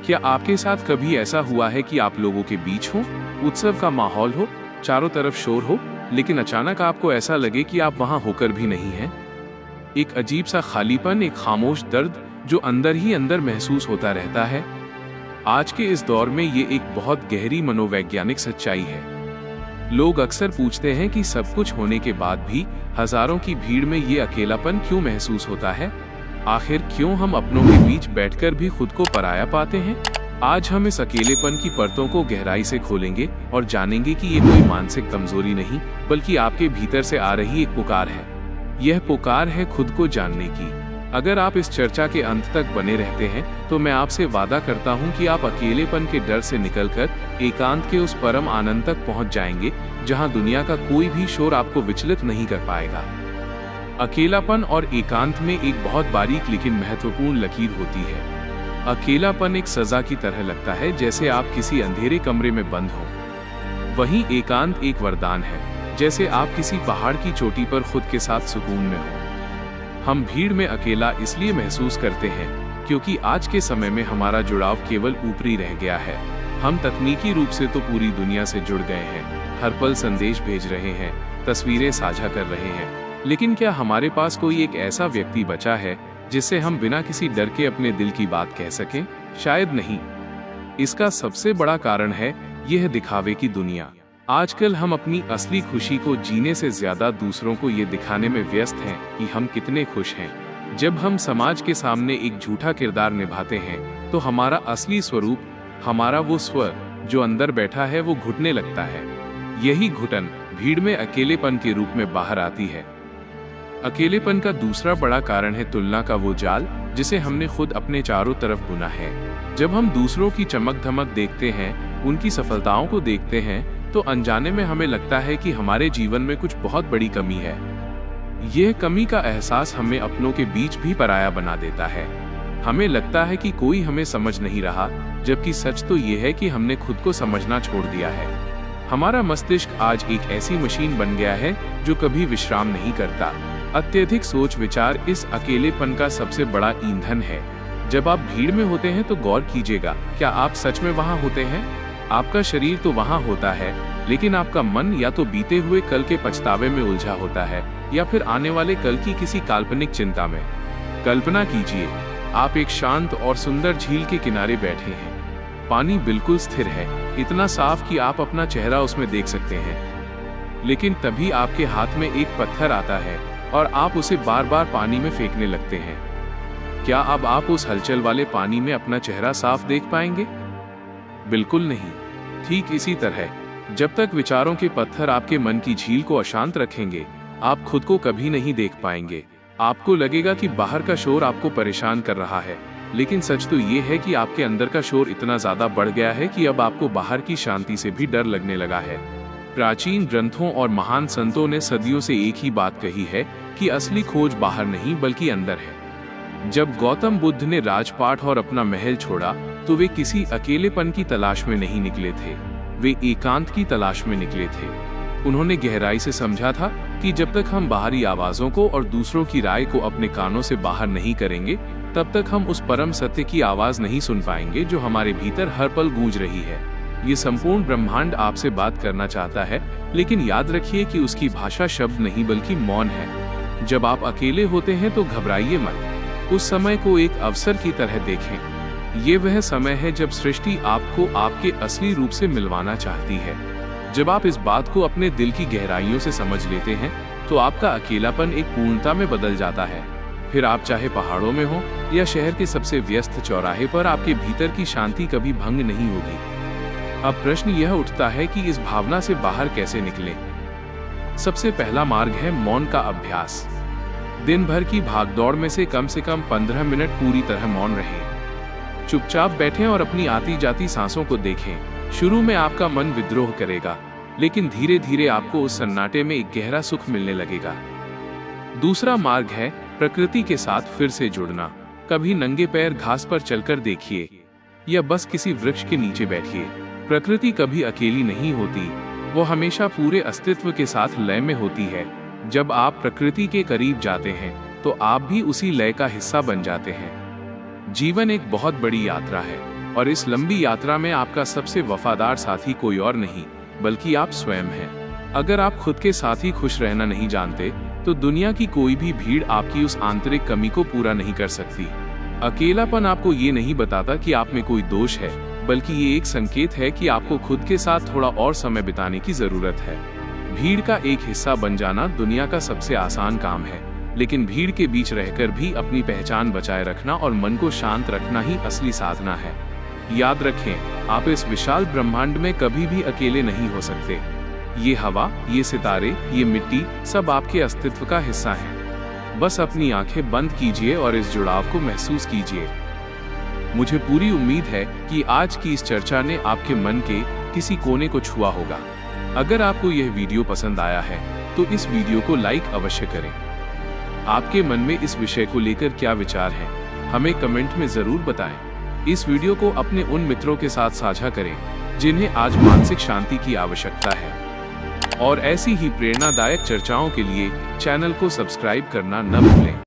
क्या आपके साथ कभी ऐसा हुआ है कि आप लोगों के बीच हो, उत्सव का माहौल हो, चारों तरफ शोर हो, लेकिन अचानक आपको ऐसा लगे कि आप वहां होकर भी नहीं हैं? एक अजीब सा खालीपन, एक खामोश दर्द जो अंदर ही अंदर महसूस होता रहता है। आज के इस दौर में ये एक बहुत गहरी मनोवैज्ञानिक सच्चाई है। लोग अक्सर पूछते हैं कि सब कुछ होने के बाद भी हजारों की भीड़ में ये अकेलापन क्यों महसूस होता है? आखिर क्यों हम अपनों के बीच बैठकर भी खुद को पराया पाते हैं? आज हम इस अकेलेपन की परतों को गहराई से खोलेंगे और जानेंगे कि ये कोई मानसिक कमजोरी नहीं, बल्कि आपके भीतर से आ रही एक पुकार है। यह पुकार है खुद को जानने की। अगर आप इस चर्चा के अंत तक बने रहते हैं तो मैं आपसे वादा करता हूं कि आप अकेलेपन के डर से निकलकर एकांत के उस परम आनंद तक पहुंच जाएंगे जहां दुनिया का कोई भी शोर आपको विचलित नहीं कर पाएगा। अकेलापन और एकांत में एक बहुत बारीक लेकिन महत्वपूर्ण लकीर होती है। अकेलापन एक सजा की तरह लगता है, जैसे आप किसी अंधेरे कमरे में बंद हो। वहीं एकांत एक वरदान है, जैसे आप किसी पहाड़ की चोटी पर खुद के साथ सुकून में हो। हम भीड़ में अकेला इसलिए महसूस करते हैं क्योंकि आज के समय में हमारा जुड़ाव केवल ऊपरी रह गया है। हम तकनीकी रूप से तो पूरी दुनिया से जुड़ गए हैं, हर पल संदेश भेज रहे हैं, तस्वीरें साझा कर रहे हैं, लेकिन क्या हमारे पास कोई एक ऐसा व्यक्ति बचा है जिससे हम बिना किसी डर के अपने दिल की बात कह सकें? शायद नहीं। इसका सबसे बड़ा कारण है यह दिखावे की दुनिया। आजकल हम अपनी असली खुशी को जीने से ज्यादा दूसरों को ये दिखाने में व्यस्त हैं कि हम कितने खुश हैं। जब हम समाज के सामने एक झूठा किरदार निभाते हैं तो हमारा असली स्वरूप, हमारा वो स्व जो अंदर बैठा है, वो घुटने लगता है। यही घुटन भीड़ में अकेलेपन के रूप में बाहर आती है। अकेलेपन का दूसरा बड़ा कारण है तुलना का वो जाल जिसे हमने खुद अपने चारों तरफ बुना है। जब हम दूसरों की चमक धमक देखते हैं, उनकी सफलताओं को देखते हैं, तो अनजाने में हमें लगता है कि हमारे जीवन में कुछ बहुत बड़ी कमी है। यह कमी का एहसास हमें अपनों के बीच भी पराया बना देता है। हमें लगता है कि कोई हमें समझ नहीं रहा, जबकि सच तो यह है कि हमने खुद को समझना छोड़ दिया है। हमारा मस्तिष्क आज एक ऐसी मशीन बन गया है जो कभी विश्राम नहीं करता। अत्यधिक सोच विचार इस अकेलेपन का सबसे बड़ा ईंधन है। जब आप भीड़ में होते हैं तो गौर कीजिएगा, क्या आप सच में वहां होते हैं? आपका शरीर तो वहां होता है, लेकिन आपका मन या तो बीते हुए कल के पछतावे में उलझा होता है या फिर आने वाले कल की किसी काल्पनिक चिंता में। कल्पना कीजिए, आप एक शांत और सुंदर झील के किनारे बैठे हैं। पानी बिल्कुल स्थिर है, इतना साफ कि आप अपना चेहरा उसमें देख सकते हैं। लेकिन तभी आपके हाथ में एक पत्थर आता है और आप उसे बार बार पानी में फेंकने लगते हैं। क्या अब आप उस हलचल वाले पानी में अपना चेहरा साफ देख पाएंगे? बिल्कुल नहीं। ठीक इसी तरह जब तक विचारों के पत्थर आपके मन की झील को अशांत रखेंगे, आप खुद को कभी नहीं देख पाएंगे। आपको लगेगा कि बाहर का शोर आपको परेशान कर रहा है, लेकिन सच तो ये है कि आपके अंदर का शोर इतना ज्यादा बढ़ गया है कि अब आपको बाहर की शांति से भी डर लगने लगा है। प्राचीन ग्रंथों और महान संतों ने सदियों से एक ही बात कही है कि असली खोज बाहर नहीं बल्कि अंदर है। जब गौतम बुद्ध ने राजपाट और अपना महल छोड़ा तो वे किसी अकेलेपन की तलाश में नहीं निकले थे, वे एकांत की तलाश में निकले थे। उन्होंने गहराई से समझा था कि जब तक हम बाहरी आवाजों को और दूसरों की राय को अपने कानों से बाहर नहीं करेंगे, तब तक हम उस परम सत्य की आवाज नहीं सुन पाएंगे जो हमारे भीतर हर पल गूंज रही है। ये संपूर्ण ब्रह्मांड आपसे बात करना चाहता है, लेकिन याद रखिए कि उसकी भाषा शब्द नहीं बल्कि मौन है। जब आप अकेले होते हैं तो घबराइए मत, उस समय को एक अवसर की तरह देखें। ये वह समय है जब सृष्टि आपको आपके असली रूप से मिलवाना चाहती है। जब आप इस बात को अपने दिल की गहराइयों से समझ लेते हैं तो आपका अकेलापन एक पूर्णता में बदल जाता है। फिर आप चाहे पहाड़ों में हो या शहर के सबसे व्यस्त चौराहे पर, आपके भीतर की शांति कभी भंग नहीं होगी। अब प्रश्न यह उठता है कि इस भावना से बाहर कैसे निकलें? सबसे पहला मार्ग है मौन का अभ्यास। दिन भर की भागदौड़ में से कम 15 मिनट पूरी तरह मौन रहें। चुपचाप बैठें और अपनी आती जाती सांसों को देखें। शुरू में आपका मन विद्रोह करेगा, लेकिन धीरे धीरे आपको उस सन्नाटे में एक गहरा सुख मिलने लगेगा। दूसरा मार्ग है प्रकृति के साथ फिर से जुड़ना। कभी नंगे पैर घास पर चलकर देखिए या बस किसी वृक्ष के नीचे बैठिए। प्रकृति कभी अकेली नहीं होती, वो हमेशा पूरे अस्तित्व के साथ लय में होती है। जब आप प्रकृति के करीब जाते हैं तो आप भी उसी लय का हिस्सा बन जाते हैं। जीवन एक बहुत बड़ी यात्रा है। और इस लंबी यात्रा में आपका सबसे वफादार साथी कोई और नहीं बल्कि आप स्वयं हैं। अगर आप खुद के साथ ही खुश रहना नहीं जानते तो दुनिया की कोई भी भीड़ आपकी उस आंतरिक कमी को पूरा नहीं कर सकती। अकेलापन आपको ये नहीं बताता कि आप में कोई दोष है, बल्कि ये एक संकेत है कि आपको खुद के साथ थोड़ा और समय बिताने की जरूरत है। भीड़ का एक हिस्सा बन जाना दुनिया का सबसे आसान काम है, लेकिन भीड़ के बीच रहकर भी अपनी पहचान बचाए रखना और मन को शांत रखना ही असली साधना है। याद रखें, आप इस विशाल ब्रह्मांड में कभी भी अकेले नहीं हो सकते। ये हवा, ये सितारे, ये मिट्टी सब आपके अस्तित्व का हिस्सा हैं। बस अपनी आंखें बंद कीजिए और इस जुड़ाव को महसूस कीजिए। मुझे पूरी उम्मीद है कि आज की इस चर्चा ने आपके मन के किसी कोने को छुआ होगा। अगर आपको यह वीडियो पसंद आया है तो इस वीडियो को लाइक अवश्य करें। आपके मन में इस विषय को लेकर क्या विचार है, हमें कमेंट में जरूर बताएं। इस वीडियो को अपने उन मित्रों के साथ साझा करें जिन्हें आज मानसिक शांति की आवश्यकता है। और ऐसी ही प्रेरणादायक चर्चाओं के लिए चैनल को सब्सक्राइब करना न भूलें।